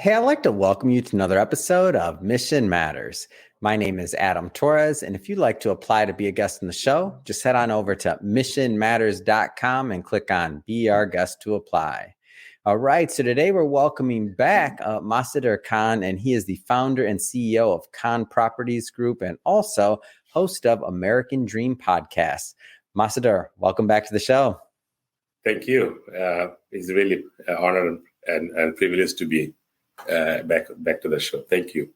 Hey, I'd like to welcome you to another episode of Mission Matters. My name is Adam Torres, and if you'd like to apply to be a guest on the show, just head on over to missionmatters.com and click on Be Our Guest to apply. All right, so today we're welcoming back Masahdur Khan, and he is the founder and CEO of Khan Properties Group and also host of American Dream Podcast. Masahdur, welcome back to the show. Thank you. It's really an honor and privilege to be back to the show. Thank you.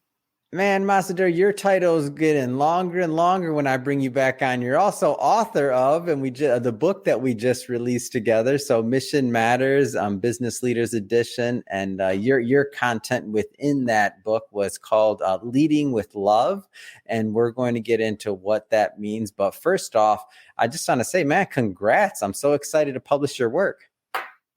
Man, Masahdur, your title is getting longer and longer when I bring you back on. You're also author of, and the book that we just released together. So Mission Matters, Business Leaders Edition. And your content within that book was called Leading with Love. And we're going to get into what that means. But first off, I just want to say, man, congrats. I'm so excited to publish your work.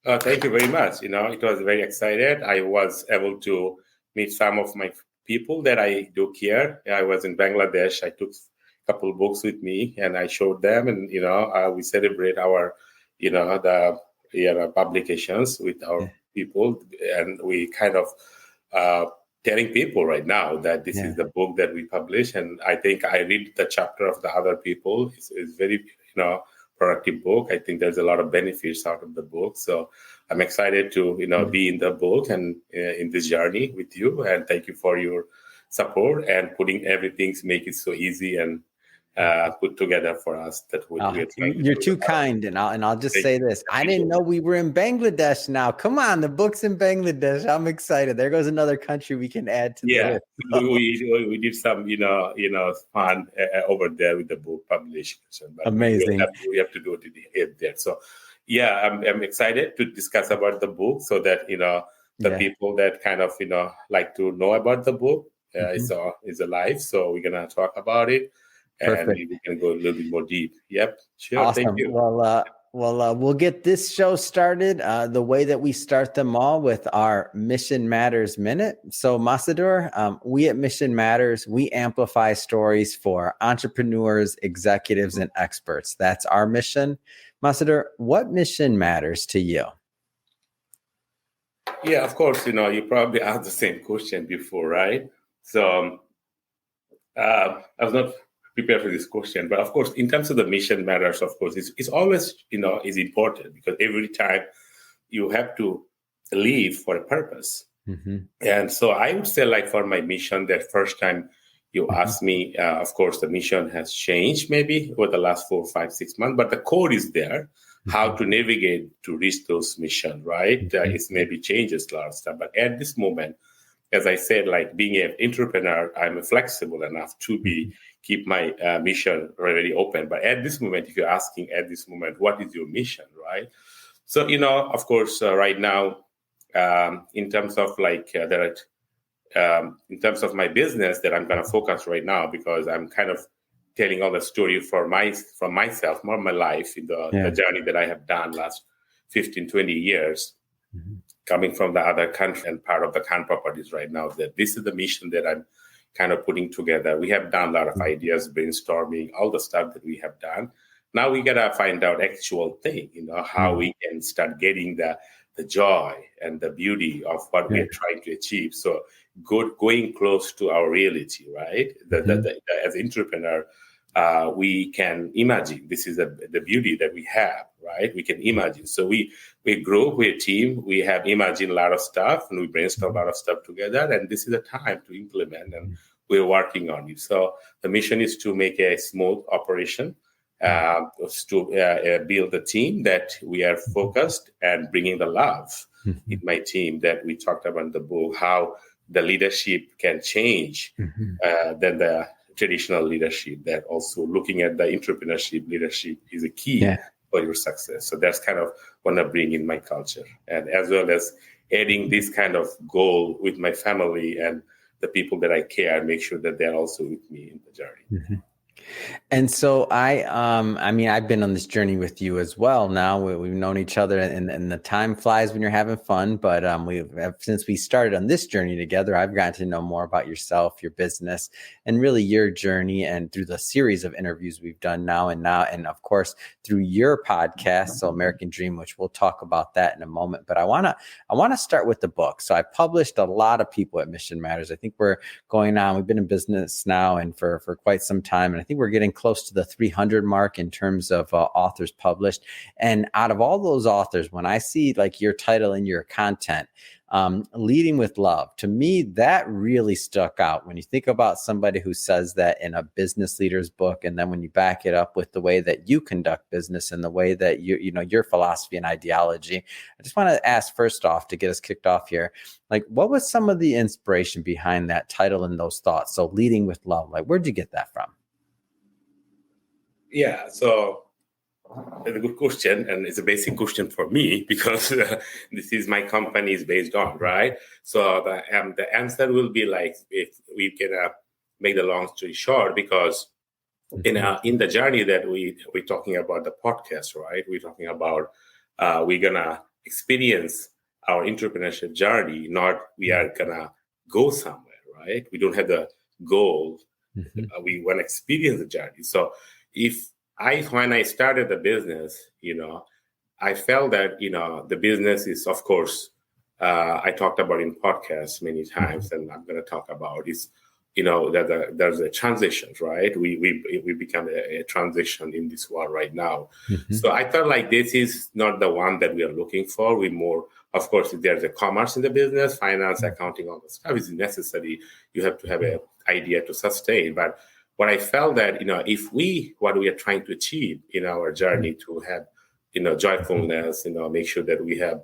Thank you very much. It was very excited. I was able to meet some of my people that I do care. I was in Bangladesh. I took a couple of books with me and I showed them, and we celebrate our the publications with our people, and we kind of telling people right now that this is the book that we publish, and I think I read the chapter of the other people. It's very productive book. I think there's a lot of benefits out of the book. So I'm excited to, be in the book and in this journey with you. And thank you for your support and putting everything to make it so easy and put together for us. You're too kind. And I'll just say this. I didn't know we were in Bangladesh now. Come on, the book's in Bangladesh. I'm excited. There goes another country we can add to the list. we did some, fun over there with the book publication. But amazing. We have to do it there. So, I'm excited to discuss about the book so that, the people that kind of, like to know about the book is alive. So we're going to talk about it. Perfect. And we can go a little bit more deep. Yep. Sure. Awesome. Thank you. Well, we'll get this show started the way that we start them all with our Mission Matters Minute. So, Masahdur, we at Mission Matters, we amplify stories for entrepreneurs, executives, and experts. That's our mission. Masahdur, what mission matters to you? Yeah, of course. You probably asked the same question before, right? So, I was not prepared for this question, but of course, in terms of the mission matters, of course, it's always, is important because every time you have to live for a purpose. Mm-hmm. And so I would say, like, for my mission, that first time you asked me, of course, the mission has changed maybe over the last 4, 5, 6 months, but the core is there. Mm-hmm. How to navigate to reach those missions, right? Mm-hmm. It's maybe changes a lot of stuff, but at this moment, as I said, like being an entrepreneur, I'm flexible enough to keep my mission already open. But at this moment, if you're asking at this moment, what is your mission, right? So, of course, right now, in terms of in terms of my business that I'm going to focus right now, because I'm kind of telling all the story from myself, more of my life in the journey that I have done last 15, 20 years. Mm-hmm. Coming from the other country and part of the Khan Properties right now, that this is the mission that I'm kind of putting together. We have done a lot of ideas, brainstorming, all the stuff that we have done. Now we got to find out actual thing, how we can start getting the joy and the beauty of what we are trying to achieve. So going close to our reality, right? As an entrepreneur, we can imagine. This is the beauty that we have, right? We can imagine. So we grow, we're a team, we have imagined a lot of stuff, and we brainstorm a lot of stuff together, and this is the time to implement, and we're working on it. So the mission is to make a smooth operation, to build a team that we are focused and bringing the love in my team that we talked about in the book, how the leadership can change than the traditional leadership, that also looking at the entrepreneurship leadership is a key for your success. So that's kind of what I bring in my culture, and as well as adding this kind of goal with my family and the people that I care, make sure that they're also with me in the journey. Mm-hmm. And so I mean, I've been on this journey with you as well. Now we've known each other, and the time flies when you're having fun. But since we started on this journey together, I've gotten to know more about yourself, your business, and really your journey. And through the series of interviews we've done now, and of course through your podcast, so American Dream, which we'll talk about that in a moment. But I wanna start with the book. So I published a lot of people at Mission Matters. I think we're going on. We've been in business now and for quite some time, and I think we're getting close to the 300 mark in terms of authors published. And out of all those authors, when I see like your title and your content, leading with love, to me, that really stuck out. When you think about somebody who says that in a business leader's book, and then when you back it up with the way that you conduct business and the way that you know, your philosophy and ideology, I just want to ask first off, to get us kicked off here, like, what was some of the inspiration behind that title and those thoughts? So leading with love, like, where'd you get that from? Yeah, so it's a good question, and it's a basic question for me because this is my company is based on, right? So the answer will be like, if we can make the long story short, because in the journey that we're talking about the podcast, right? We're talking about we're gonna experience our entrepreneurship journey, not we are gonna go somewhere, right? We don't have the goal. We want to experience the journey. So when I started the business, you know, I felt that, you know, the business is, of course, I talked about in podcasts many times, and I'm going to talk about is, you know, that there's a transition, right? We become a transition in this world right now. So I felt like this is not the one that we are looking for. We more, of course, if there's a commerce in the business, finance, accounting, all the stuff is necessary. You have to have an idea to sustain. But what I felt that, you know, what we are trying to achieve in our journey to have, you know, joyfulness, you know, make sure that we have,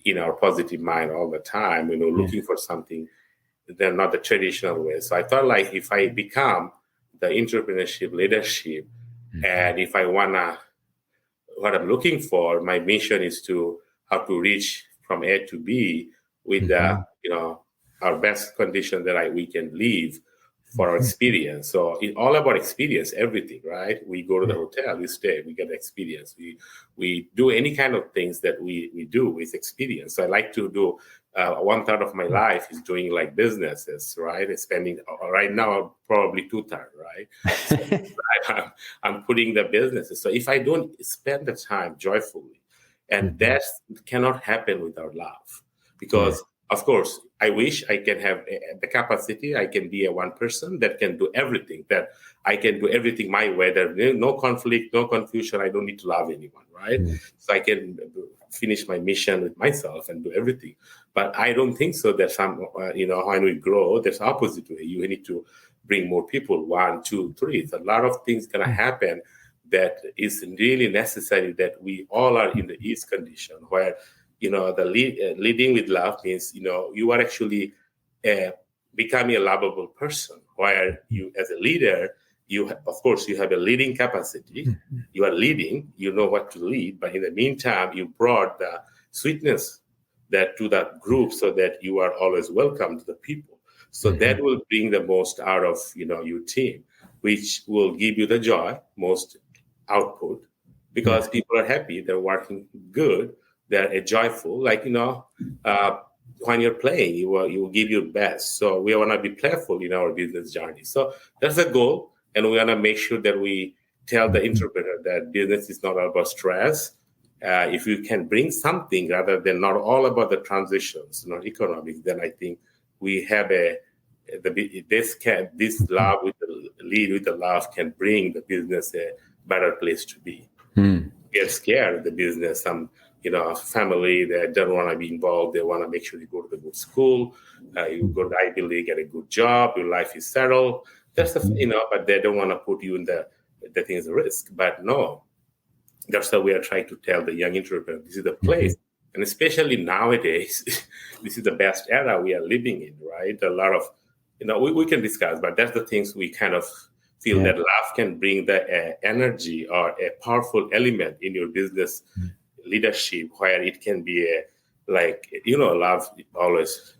you know, our positive mind all the time, you know, looking for something, they're not the traditional way. So I felt like if I become the entrepreneurship leadership, and if I wanna, what I'm looking for, my mission is to how to reach from A to B with the, you know, our best condition that we can live for our experience. So it's all about experience, everything, right? We go to the hotel, we stay, we get experience. We do any kind of things that we do with experience. So I like to do 1/3 of my life is doing like businesses, right? And spending right now probably 2/3, right? So I'm putting the businesses. So if I don't spend the time joyfully, and that cannot happen without love, because of course, I wish I can have the capacity. I can be a one person that can do everything, that I can do everything my way. There's no conflict, no confusion. I don't need to love anyone, right? So I can finish my mission with myself and do everything. But I don't think so. There's some, you know, when we grow, there's opposite way. You need to bring more people, 1, 2, 3. It's a lot of things going to happen that is really necessary, that we all are in the ease condition where, you know, the leading with love means, you know, you are actually becoming a lovable person, where you, as a leader, of course, you have a leading capacity. You are leading, you know what to lead, but in the meantime, you brought the sweetness that to that group, so that you are always welcome to the people. So that will bring the most out of, you know, your team, which will give you the joy, most output, because people are happy, they're working good. They're joyful, like, you know, when you're playing, you will give your best. So we want to be playful in our business journey. So that's the goal. And we want to make sure that we tell the entrepreneur that business is not all about stress. If you can bring something rather than not all about the transitions, not economics, then I think we have this love with the lead with the love can bring the business a better place to be. Get scared of the business. Some, you know, family that don't want to be involved. They want to make sure you go to the good school, you go to Ivy League, get a good job, your life is settled. That's the, you know, but they don't want to put you in the things at risk. But no, that's how we are trying to tell the young entrepreneur, this is the place. And especially nowadays, this is the best era we are living in, right? A lot of, you know, we can discuss, but that's the things we kind of feel that love can bring the energy or a powerful element in your business leadership, where it can be like, you know, love always,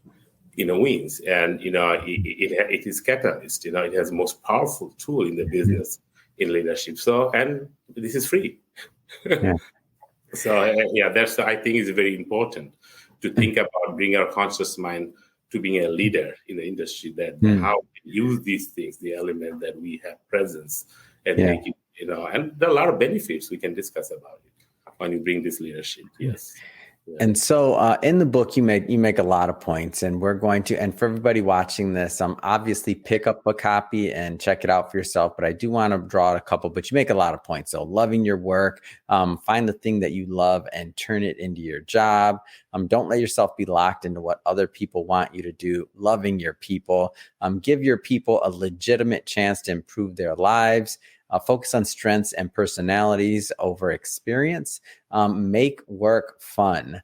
you know, wins. And, you know, it is catalyst, you know, it has the most powerful tool in the business. in leadership. So, and this is free. Yeah. So that's, I think, is very important to think about bringing our conscious mind to being a leader in the industry, that how we use these things, the element that we have presence, and make it, and there are a lot of benefits we can discuss about it when you bring this leadership. Yes. Yeah. And so in the book, you make a lot of points, and we're going to, and for everybody watching this, obviously pick up a copy and check it out for yourself. But I do want to draw out a couple, but you make a lot of points. So loving your work, find the thing that you love and turn it into your job. Don't let yourself be locked into what other people want you to do. Loving your people, give your people a legitimate chance to improve their lives. Focus on strengths and personalities over experience. Make work fun.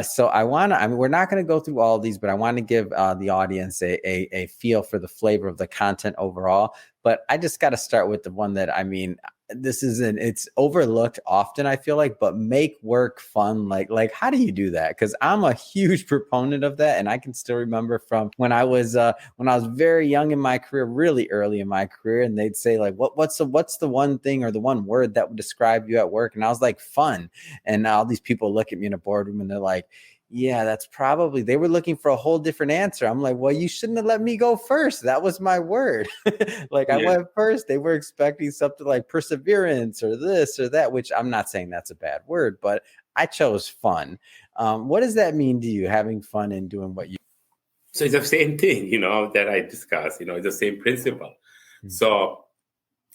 So we're not going to go through all of these, but I want to give the audience a feel for the flavor of the content overall. But I just got to start with the one that, it's overlooked often, I feel like, but make work fun. Like, how do you do that? Because I'm a huge proponent of that. And I can still remember from when I was very young in my career, really early in my career, and they'd say like, what's the one thing or the one word that would describe you at work? And I was like, fun. And all these people look at me in a boardroom and they're like, yeah, that's probably, they were looking for a whole different answer. I'm like, well, you shouldn't have let me go first. That was my word. I went first. They were expecting something like perseverance or this or that, which I'm not saying that's a bad word, but I chose fun. What does that mean to you, having fun and doing what you? So it's the same thing, that I discussed, it's the same principle. Mm-hmm. So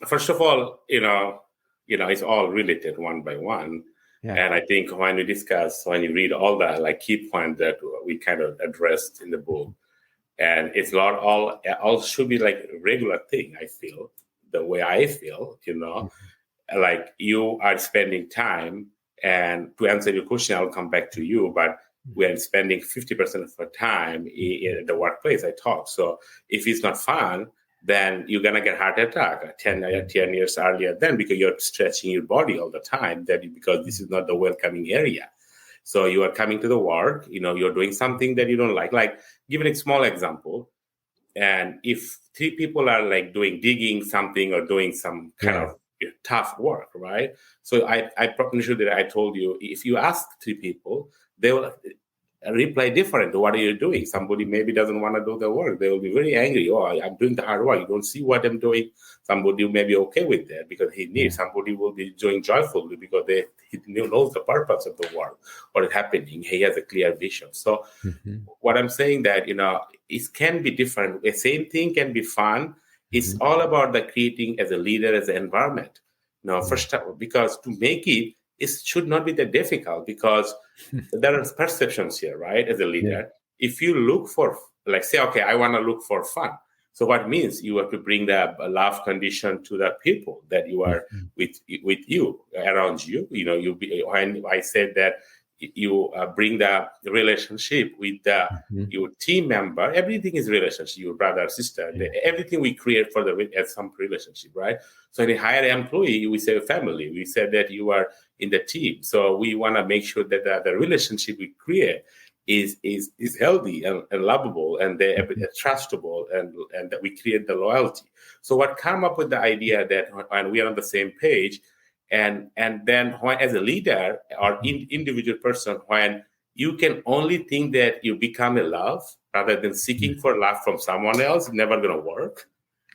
first of all, it's all related one by one. Yeah. And I think when you read all the key points that we kind of addressed in the book, and it's not all should be like a regular thing. I feel the way I feel, like you are spending time, and to answer your question, I'll come back to you, but we are spending 50% of our time in the workplace. I talk. So if it's not fun, then you're going to get heart attack 10 years earlier then, because you're stretching your body all the time, because this is not the welcoming area. So you are coming to the work, you're doing something that you don't like. Like, give a small example. And if 3 people are doing digging something or doing some kind of tough work, right? So I probably should that I told you, if you ask 3 people, they will reply different. What are you doing? Somebody maybe doesn't want to do the work. They will be very angry. Oh, I'm doing the hard work. You don't see what I'm doing. Somebody may be okay with that because he needs. Somebody will be doing joyfully because he knows the purpose of the work, what is happening. He has a clear vision. So what I'm saying that, it can be different. The same thing can be fun. It's all about the creating as a leader, as an environment. First, because to make it should not be that difficult, because there are perceptions here, right? As a leader, if you look for, say, okay, I want to look for fun. So what means you have to bring the love condition to the people that you are with you, around you. When I said that you bring the relationship with your team member, everything is relationship, your brother, sister, everything we create as some relationship, right? So in a higher employee, we say family. We said that you are in the team. So we want to make sure that the relationship we create is healthy and lovable, and they're trustable, and that we create the loyalty. So what come up with the idea that when we are on the same page, and then when, as a leader or individual person, when you can only think that you become a love rather than seeking for love from someone else, it's never going to work,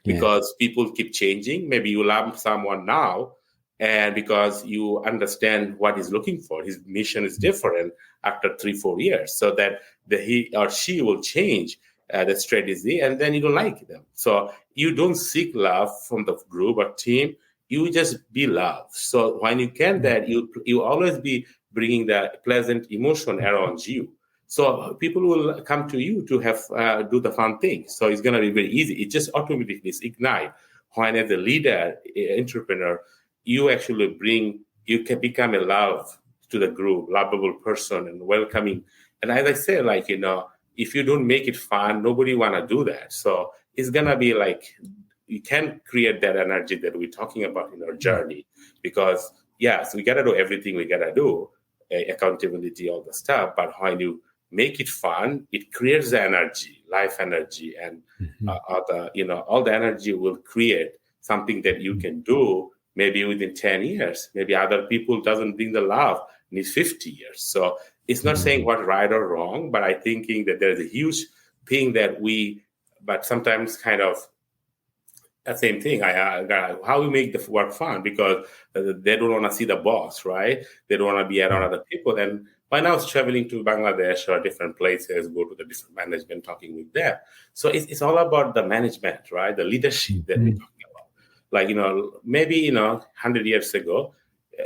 because people keep changing. Maybe you love someone now, and because you understand what he's looking for, his mission is different after 3-4 years, so that he or she will change the strategy, and then you don't like them. So you don't seek love from the group or team. You just be loved. So when you can that, you always be bringing the pleasant emotion around you. So people will come to you to have do the fun thing. So it's going to be very easy. It just automatically ignite. When as a leader, entrepreneur, you actually you can become a love to the group, lovable person and welcoming. And as I say, if you don't make it fun, nobody want to do that. So it's going to be you can create that energy that we're talking about in our journey, because yes, we got to do everything we got to do, accountability, all the stuff. But when you make it fun, it creates the energy, life energy, and all the energy will create something that you can do maybe within 10 years. Maybe other people doesn't bring the love, needs 50 years. So it's not saying what right or wrong, but I'm thinking that there's a huge thing that but sometimes kind of the same thing. How we make the work fun, because they don't want to see the boss, right? They don't want to be around other people. And when I was traveling to Bangladesh or different places, go to the different management, talking with them. So it's all about the management, right? The leadership that we're talking about. Like, maybe, 100 years ago,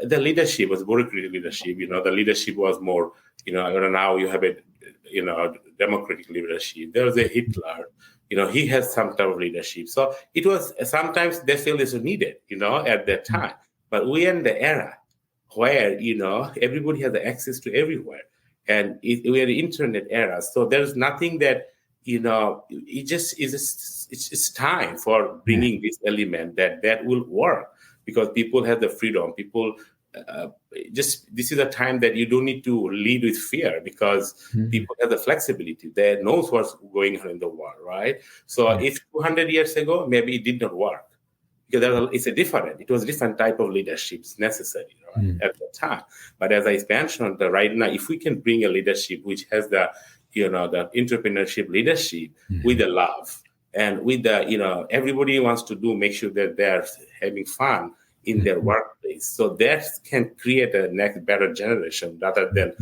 the leadership was bureaucratic leadership. The leadership was more, now you have a, democratic leadership. There was a Hitler. He has some type of leadership. So it was sometimes they feel it's needed, at that time. But we're in the era where, everybody has access to everywhere. And we're in the internet era. So there's nothing that, it just is, it's time for bringing this element that will work, because people have the freedom. People this is a time that you don't need to lead with fear, because people have the flexibility. They knows what's going on in the world, right? So if 200 years ago, maybe it did not work, because it was a different type of leaderships necessary, right, at the time. But as I mentioned, right now, if we can bring a leadership which has the the entrepreneurship leadership with the love, and with the everybody wants to make sure that they're having fun in their workplace, so that can create a next better generation, rather than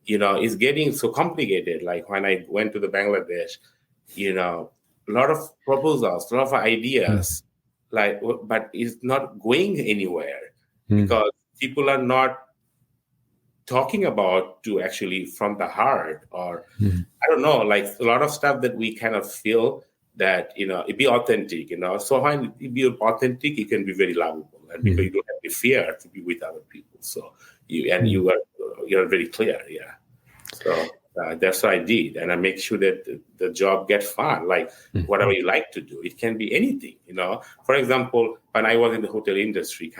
it's getting so complicated. Like when I went to the Bangladesh, a lot of proposals, a lot of ideas, but it's not going anywhere, because people are not talking about to actually from the heart, or I don't know, like a lot of stuff that we kind of feel that it be authentic, So when it be authentic, it can be very lovable, and because you don't have the fear to be with other people. So you're very clear, yeah. So that's what I did, and I make sure that the job gets fun, like whatever you like to do. It can be anything, For example, when I was in the hotel industry,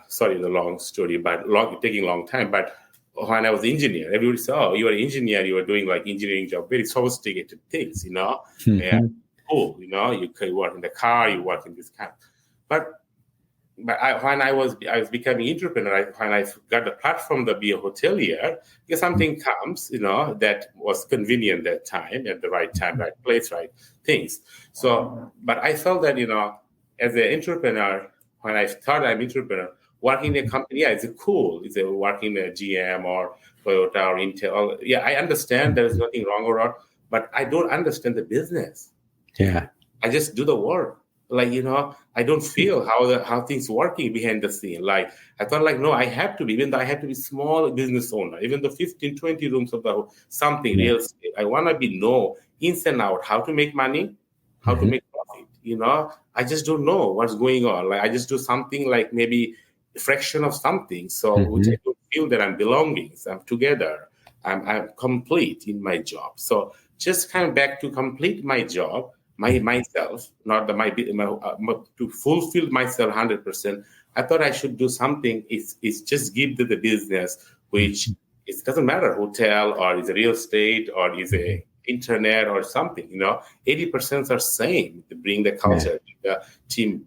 sorry, the long story, but taking a long time, but when I was an engineer, everybody said, "Oh, you are an engineer. You are doing like engineering job, very sophisticated things, And cool, you work in the car, you work in this kind." But when I was becoming entrepreneur, when I got the platform to be a hotelier, because something comes, that was convenient that time, at the right time, right place, right things. So, but I felt that as an entrepreneur, when I thought I'm entrepreneur, working in a company, it's cool. It's working in a GM or Toyota or Intel. Yeah, I understand there's nothing wrong or wrong, but I don't understand the business. Yeah. I just do the work. Like, I don't feel how things working behind the scene. Like, I thought like, no, I have to be, even though I have to be small business owner, even the 15, 20 rooms of the something real estate. I want to be know ins and out, how to make money, how to make profit. I just don't know what's going on. Like, I just do something like maybe a fraction of something. So which I don't feel that I'm belonging. So I'm together. I'm complete in my job. So just kind of back to complete my job. Myself, not to fulfill myself 100%. I thought I should do something. It's just give to the business, which it doesn't matter, hotel or is a real estate or is a internet or something. 80% are same. To bring the culture, the team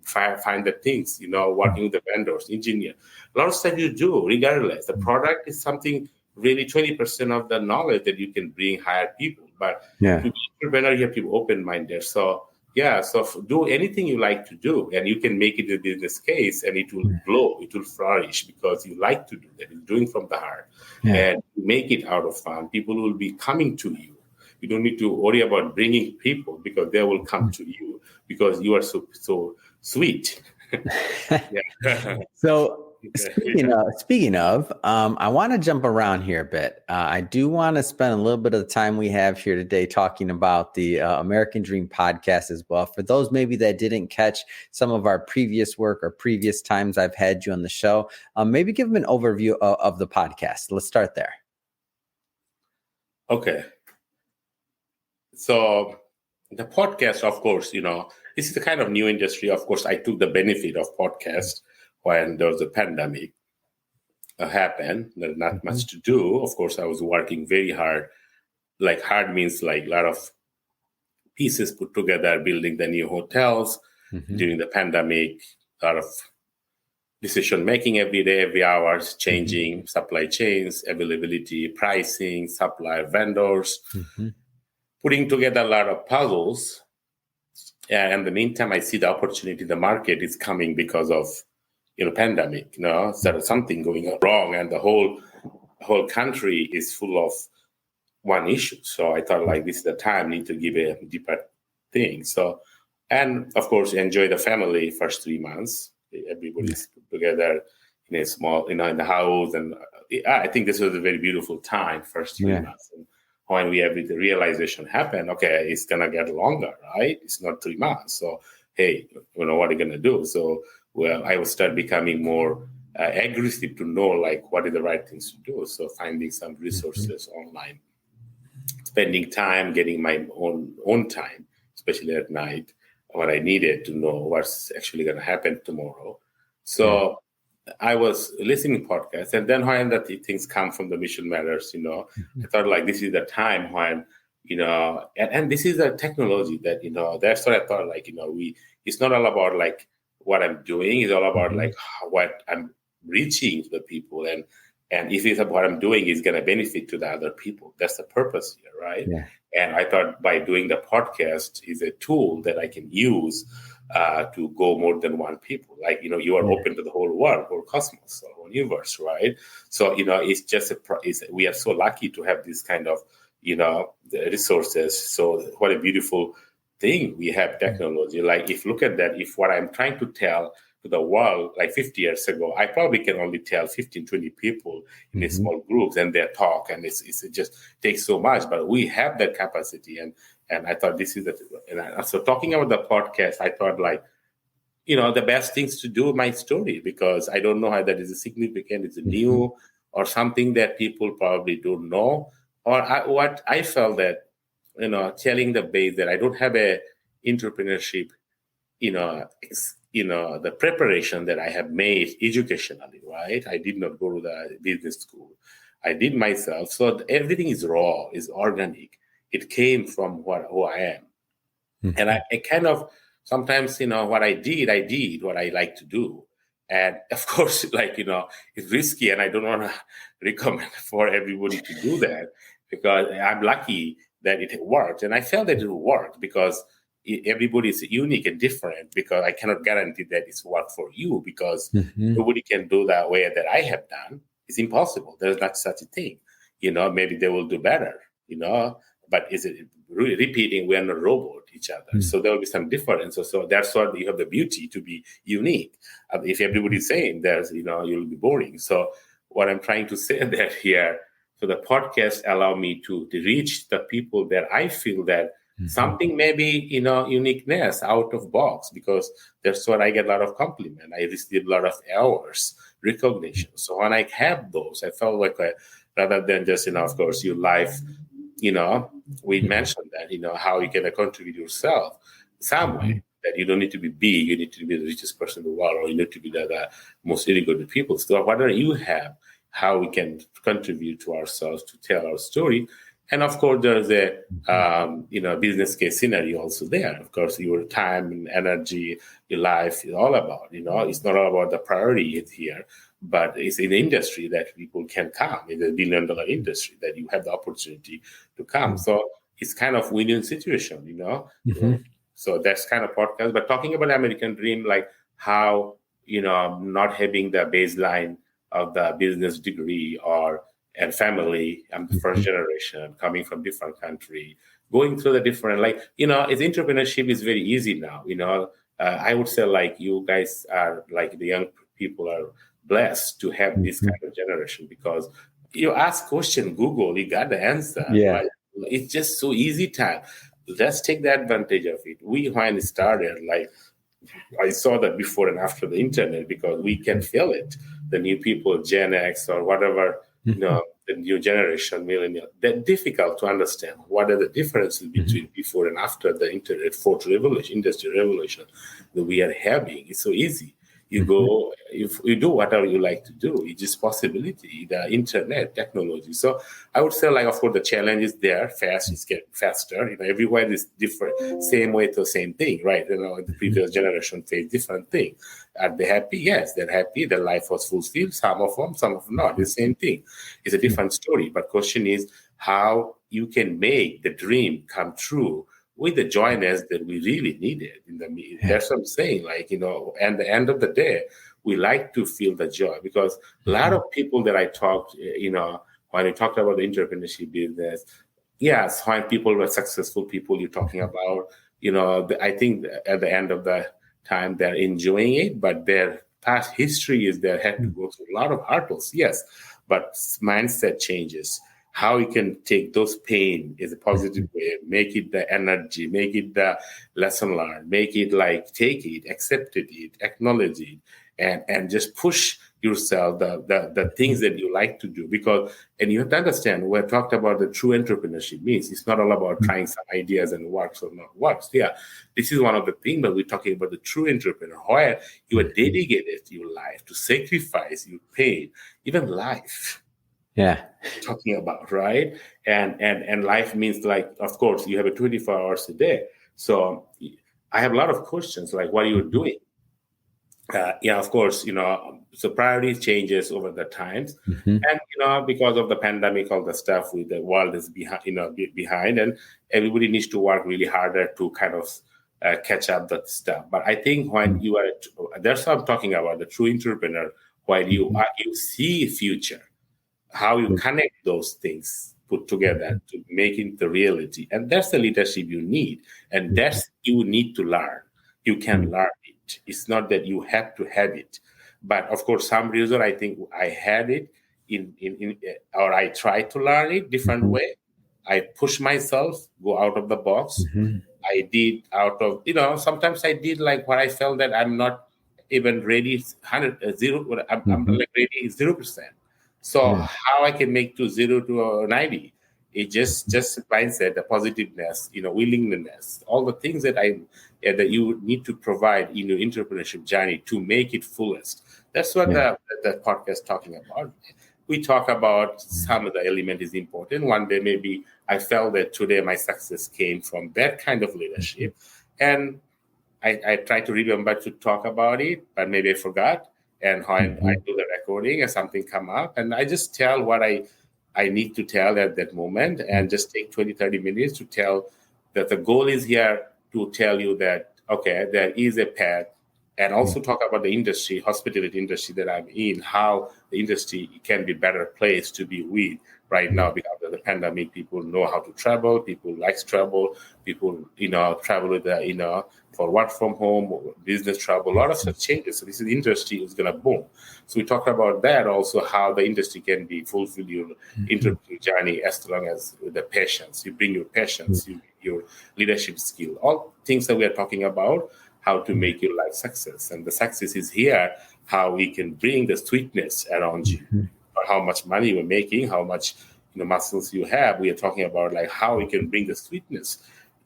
find the things. Working with the vendors, engineer. A lot of stuff you do, regardless. The product is something. Really, 20% of the knowledge that you can bring hire people. But to be entrepreneur, you have to be open-minded. So, do anything you like to do, and you can make it a business case, and it will grow, it will flourish, because you like to do that. It's doing from the heart. And make it out of fun. People will be coming to you. You don't need to worry about bringing people, because they will come to you, because you are so sweet. So, speaking of, I want to jump around here a bit. I do want to spend a little bit of the time we have here today talking about the American Dream podcast as well. For those maybe that didn't catch some of our previous work or previous times I've had you on the show, maybe give them an overview of the podcast. Let's start there. Okay. So the podcast, of course, this is the kind of new industry. Of course, I took the benefit of podcast when there was a pandemic happened. There's not much to do. Of course, I was working very hard. Like hard means like a lot of pieces put together, building the new hotels, during the pandemic, a lot of decision making every day, every hour, changing supply chains, availability, pricing, supplier, vendors, putting together a lot of puzzles. And in the meantime, I see the opportunity. The market is coming because of pandemic. So there's something going wrong, and the whole country is full of one issue. So I thought, like, this is the time I need to give a deeper thing. So, and of course, enjoy the family first 3 months. Everybody's together in a small, in the house, and I think this was a very beautiful time. First 3 months, and when we have the realization happen, okay, it's gonna get longer, right? It's not 3 months. So, hey, what are you gonna do? So, well, I will start becoming more aggressive to know, like, what are the right things to do. So, finding some resources online, spending time, getting my own time, especially at night, what I needed to know what's actually going to happen tomorrow. So I was listening to podcasts, and then when the things come from the Mission Matters, I thought, like, this is the time when, and this is a technology that, that's what I thought, like, it's not all about, like, what I'm doing. It's all about, like, what I'm reaching to the people. And if it's about what I'm doing is going to benefit to the other people. That's the purpose here, right? Yeah. And I thought by doing the podcast is a tool that I can use to go more than one people. Like, you are open to the whole world, whole cosmos, whole universe, right? So, it's just we are so lucky to have this kind of, the resources. So what a beautiful thing we have technology. Like, if look at that, if what I'm trying to tell to the world, like 50 years ago, I probably can only tell 15, 20 people in small groups, and they talk, and it just takes so much. But we have that capacity, and I thought this is so talking about the podcast, I thought, like, the best things to do my story, because I don't know how that is significant, it's new, or something that people probably don't know, or what I felt that, telling the base that I don't have a entrepreneurship, the preparation that I have made educationally, right? I did not go to the business school. I did myself. So everything is raw, is organic. It came from who I am. And I kind of, sometimes, what I did what I like to do. And of course, like, it's risky, and I don't want to recommend for everybody to do that, because I'm lucky that it worked. And I felt that it worked because everybody is unique and different, because I cannot guarantee that it's work for you, because nobody can do that way that I have done. It's impossible. There's not such a thing. Maybe they will do better, but is it repeating? We are not robot each other. So there will be some differences. So that's why you have the beauty to be unique. If everybody's saying there's, you'll be boring. So what I'm trying to say that here, so the podcast allow me to reach the people that I feel that something maybe, uniqueness out of box, because that's what I get a lot of compliment. I receive a lot of hours, recognition. So when I have those, I felt like rather than just, of course, your life, we mentioned that, how you can contribute yourself some way, that you don't need to be big, you need to be the richest person in the world, or you need to be the most educated people. So whatever you have, how we can contribute to ourselves to tell our story. And of course, there's a business case scenario also there. Of course, your time and energy, your life is all about. It's not all about the priority here, but it's an industry that people can come. It's a $1 billion industry that you have the opportunity to come. So it's kind of win-win situation. So that's kind of podcast. But talking about American Dream, like how not having the baseline of the business degree and family. I'm the first generation coming from different country, going through the different, it's entrepreneurship is very easy now. I would say, like, you guys are, like, the young people are blessed to have this kind of generation, because you ask question, Google, you got the answer. Yeah. Right? It's just so easy time. Let's take the advantage of it. When it started, like, I saw that before and after the internet, because we can feel it. The new people, Gen X or whatever, the new generation, millennial, they're difficult to understand. What are the differences between before and after the internet, fourth revolution, industrial revolution that we are having? It's so easy. You go, if you do whatever you like to do, it's just possibility, the internet, technology. So I would say, like, of course, the challenge is there. Fast, it's getting faster. Everywhere is different, same way to same thing, right? The previous generation faced different thing. Are they happy? Yes, they're happy. Their life was fulfilled. Some of them not. The same thing. It's a different story. But question is how you can make the dream come true with the joyness that we really needed in the meeting. That's what I'm saying. And the end of the day, we like to feel the joy, because a lot of people that I talked, when we talked about the entrepreneurship business, yes, when people were successful people you're talking about, I think at the end of the time they're enjoying it, but their past history is they had to go through a lot of hurdles. Yes, but mindset changes. How you can take those pain is a positive way, make it the energy, make it the lesson learned, make it like take it, accept it, acknowledge it, and just push yourself the things that you like to do. And you have to understand, we talked about the true entrepreneurship means it's not all about trying some ideas and works or not works. Yeah, this is one of the things, but we're talking about the true entrepreneur, where you are dedicated to your life, to sacrifice your pain, even life. Yeah. Talking about, right? And life means, like, of course, you have a 24 hours a day. So I have a lot of questions, like, what are you doing? Of course, so priority changes over the times. And, because of the pandemic, all the stuff with the world is behind, and everybody needs to work really harder to kind of catch up that stuff. But I think when you are, that's what I'm talking about, the true entrepreneur, while you see future, how you connect those things put together to make it the reality. And that's the leadership you need. And that's you need to learn. You can learn it. It's not that you have to have it. But of course, some reason I think I had it or I tried to learn it different way. I push myself, go out of the box. I did out of, sometimes I did like what I felt that I'm not even ready, I'm like ready 0%. So how I can make to 0 to 90? It's just mindset, the positiveness, willingness, all the things that that you need to provide in your entrepreneurship journey to make it fullest. That's what the podcast is talking about. We talk about some of the element is important. One day, maybe I felt that today my success came from that kind of leadership. And I try to remember to talk about it, but maybe I forgot. And when I do the recording and something come up, and I just tell what I need to tell at that moment, and just take 20, 30 minutes to tell that the goal is here to tell you that, okay, there is a path, and also talk about the industry, hospitality industry that I'm in, how the industry can be better place to be with right now because of the pandemic. People know how to travel. People like travel. People, travel with for work from home, business travel, a lot of such changes. So this is the industry is going to boom. So we talk about that also, how the industry can be fulfill your entrepreneurial journey as long as with the patience. You bring your patience, your leadership skill, all things that we are talking about, how to make your life success. And the success is here, how we can bring the sweetness around you, or how much money you're making, how much muscles you have. We are talking about like how we can bring the sweetness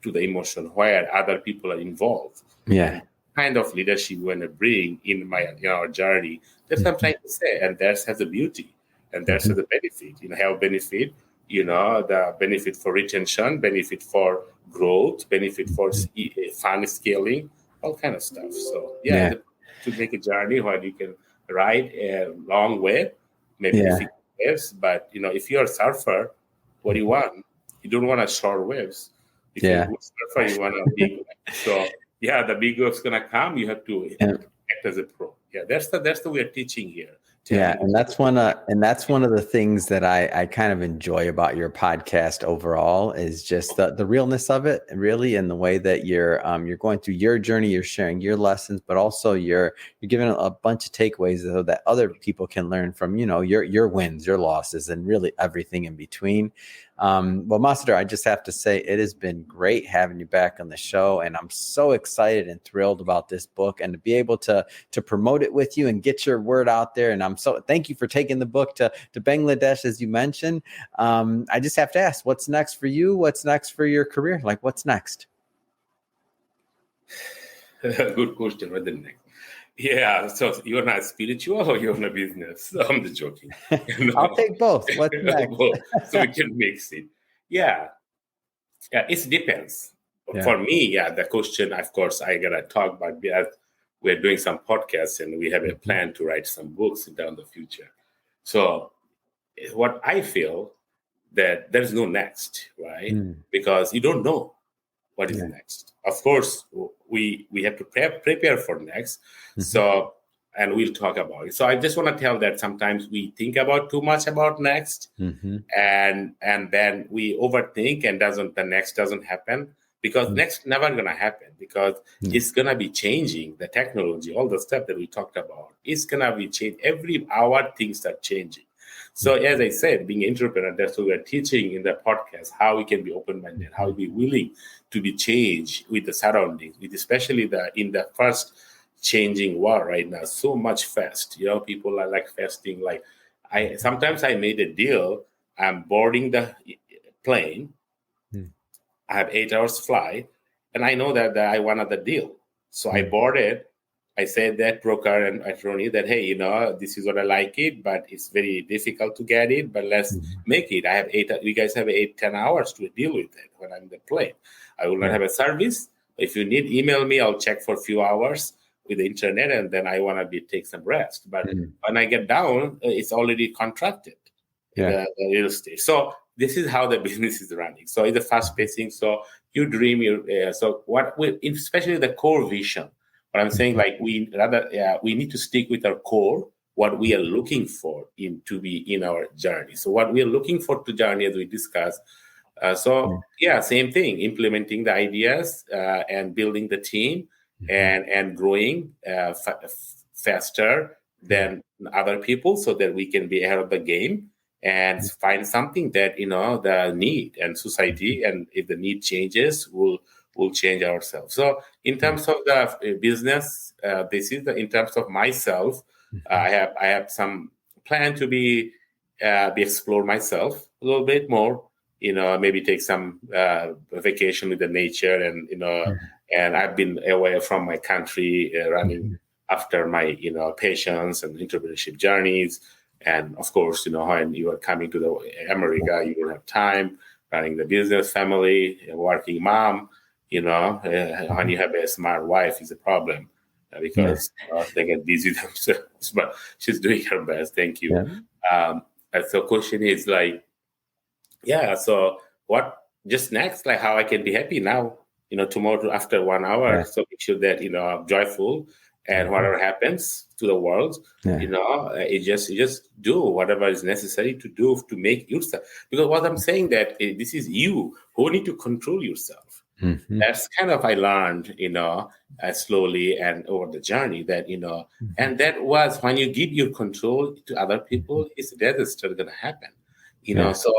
to the emotion where other people are involved. Yeah. Kind of leadership we want to bring in our journey. That's what I'm trying to say. And that has a beauty. And that's the benefit. Health benefit, the benefit for retention, benefit for growth, benefit for fund scaling, all kind of stuff. So to make a journey where you can ride a long way, maybe 50 waves. But if you're a surfer, what do you want? You don't want a short waves. If you're a good surfer, you want a big wave. So the big wave's gonna come. You have to act as a pro. Yeah, that's the way of teaching here. And that's one of the things that I kind of enjoy about your podcast overall is just the realness of it, really, and the way that you're going through your journey, you're sharing your lessons, but also you're giving a bunch of takeaways so that other people can learn from your wins, your losses, and really everything in between. Well, Masahiro, I just have to say it has been great having you back on the show, and I'm so excited and thrilled about this book and to be able to promote it with you and get your word out there. And thank you for taking the book to Bangladesh, as you mentioned. I just have to ask, what's next for you? What's next for your career? Like, what's next? Good question. What's the next? Yeah, so you're not spiritual or you're in a business. So I'm just joking. I'll take both. What's next? So we can mix it. Yeah, it depends. Yeah. For me, the question, of course, I gotta talk about. We're doing some podcasts and we have a plan to write some books down the future. So what I feel that there's no next, right? Because you don't know what is next. Of course, we have to prepare for next. So, and we'll talk about it. So I just want to tell that sometimes we think about too much about next, and then we overthink, and the next doesn't happen, because next never gonna happen, because it's gonna be changing. The technology, all the stuff that we talked about, it's gonna be changed. Every hour things are changing. So as I said, being an entrepreneur, that's what we're teaching in the podcast, how we can be open-minded, how we be willing to be changed with the surroundings, with especially in the first changing world right now, so much fast. People are like fasting. Like sometimes I made a deal. I'm boarding the plane. I have 8 hours flight, and I know that I wanted the deal. So I boarded. I said that broker and attorney that, hey, this is what I like it, but it's very difficult to get it, but let's make it. I have 8, you guys have 10 hours to deal with it when I'm in the plane. I will not have a service. If you need, email me. I'll check for a few hours with the internet, and then I want to take some rest. But when I get down, it's already contracted, the real estate. So this is how the business is running. So it's a fast pacing. So you dream, especially the core vision. But I'm saying, like, we need to stick with our core, what we are looking for to be in our journey. So what we are looking for to journey, as we discussed. Same thing, implementing the ideas and building the team and growing faster than other people, so that we can be ahead of the game and find something that the need and society, and if the need changes, we'll change ourselves. So in terms of the business, in terms of myself, I have some plan to be explore myself a little bit more, maybe take some vacation with the nature, and and I've been away from my country, running after my patients and entrepreneurship journeys. And of course, when you are coming to the America, you don't have time running the business, family, working mom. When you have a smart wife, is a problem, because they get busy themselves. But she's doing her best. Thank you. And so, question is like, so what just next? Like, how I can be happy now? Tomorrow after 1 hour. So make sure that I'm joyful, and whatever happens to the world, you just do whatever is necessary to do to make yourself. Because what I'm saying, that this is you who need to control yourself. That's kind of I learned, slowly and over the journey, that and that was when you give your control to other people, it's a disaster going to happen. So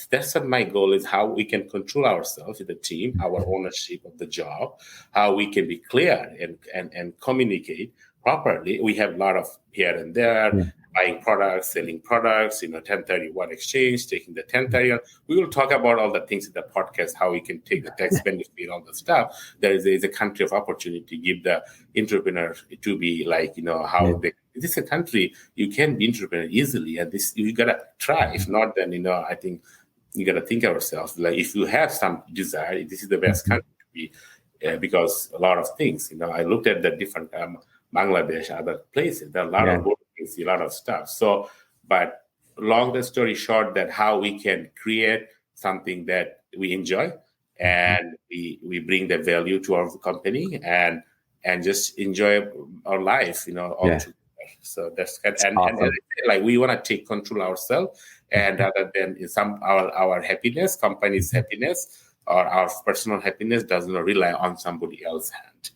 that's what my goal is, how we can control ourselves, the team, our ownership of the job, how we can be clear and communicate properly. We have a lot of here and there, buying products, selling products, 1031 exchange, taking the 1031. We will talk about all the things in the podcast, how we can take the tax benefit, all the stuff. There is a country of opportunity, give the entrepreneur to be like, this is a country you can be entrepreneur easily, and this you gotta try. If not, then I think you gotta think of yourself. Like, if you have some desire, this is the best country to be, because a lot of things. I looked at the different Bangladesh, other places. There are a lot of good things, a lot of stuff. So, but long story short, that how we can create something that we enjoy, and we bring the value to our company, and just enjoy our life, all together. So that's and like, we want to take control ourselves, and rather than our happiness, company's happiness, or our personal happiness doesn't rely on somebody else's hand.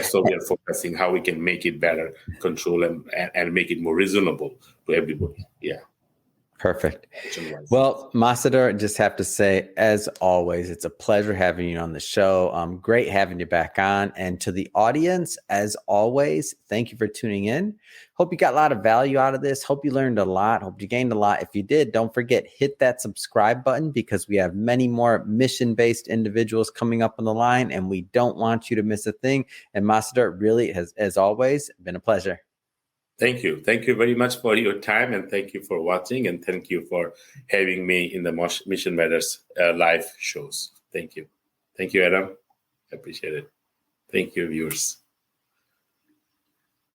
So we are focusing how we can make it better, control and make it more reasonable to everybody. Perfect. Well, Massador, just have to say, as always, it's a pleasure having you on the show. Great having you back on. And to the audience, as always, thank you for tuning in. Hope you got a lot of value out of this. Hope you learned a lot. Hope you gained a lot. If you did, don't forget, hit that subscribe button because we have many more mission-based individuals coming up on the line, and we don't want you to miss a thing. And Massador, really has, as always, been a pleasure. Thank you. Thank you very much for your time, and thank you for watching, and thank you for having me in the Mission Matters live shows. Thank you. Thank you, Adam. I appreciate it. Thank you, viewers.